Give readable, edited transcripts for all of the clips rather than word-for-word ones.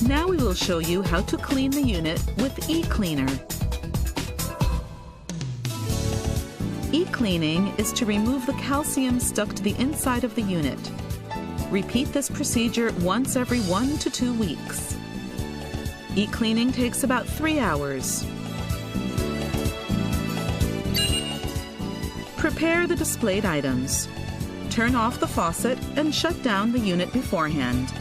Now we will show you how to clean the unit with e-cleaner. E-cleaning is to remove the calcium stuck to the inside of the unit. Repeat this procedure once every 1 to 2 weeks. E-cleaning takes about 3 hours. Prepare the displayed items. Turn off the faucet and shut down the unit beforehand.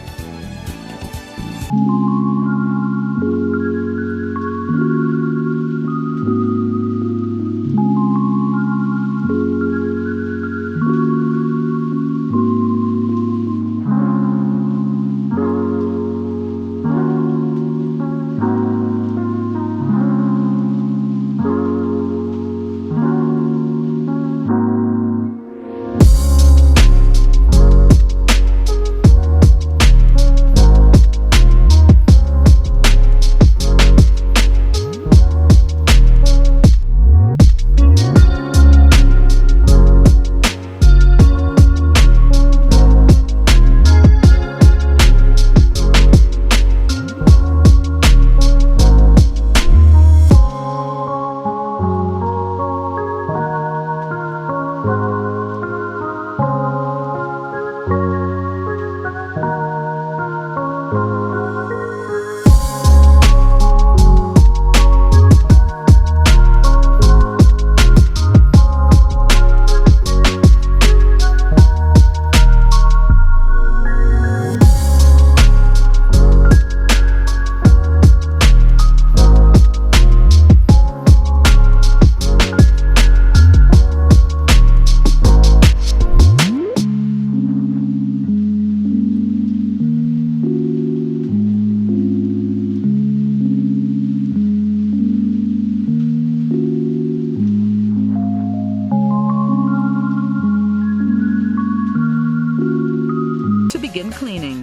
Begin cleaning.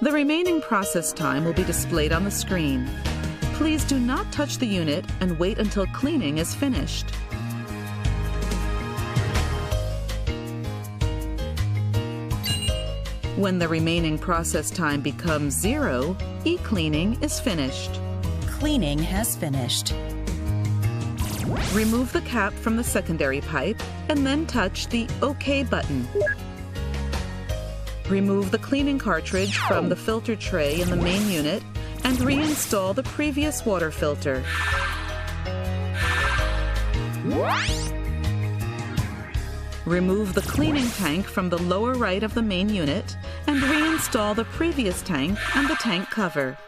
The remaining process time will be displayed on the screen. Please do not touch the unit and wait until cleaning is finished. When the remaining process time becomes 0, e-cleaning is finished. Cleaning has finished. Remove the cap from the secondary pipe and then touch the OK button. Remove the cleaning cartridge from the filter tray in the main unit and reinstall the previous water filter. Remove the cleaning tank from the lower right of the main unit and reinstall the previous tank and the tank cover.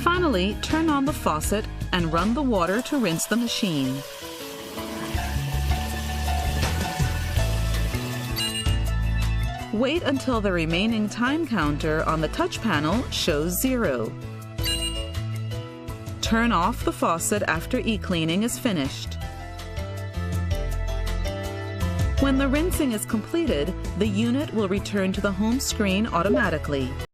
Finally, turn on the faucet and run the water to rinse the machine. Wait until the remaining time counter on the touch panel shows 0. Turn off the faucet after e-cleaning is finished. When the rinsing is completed, the unit will return to the home screen automatically.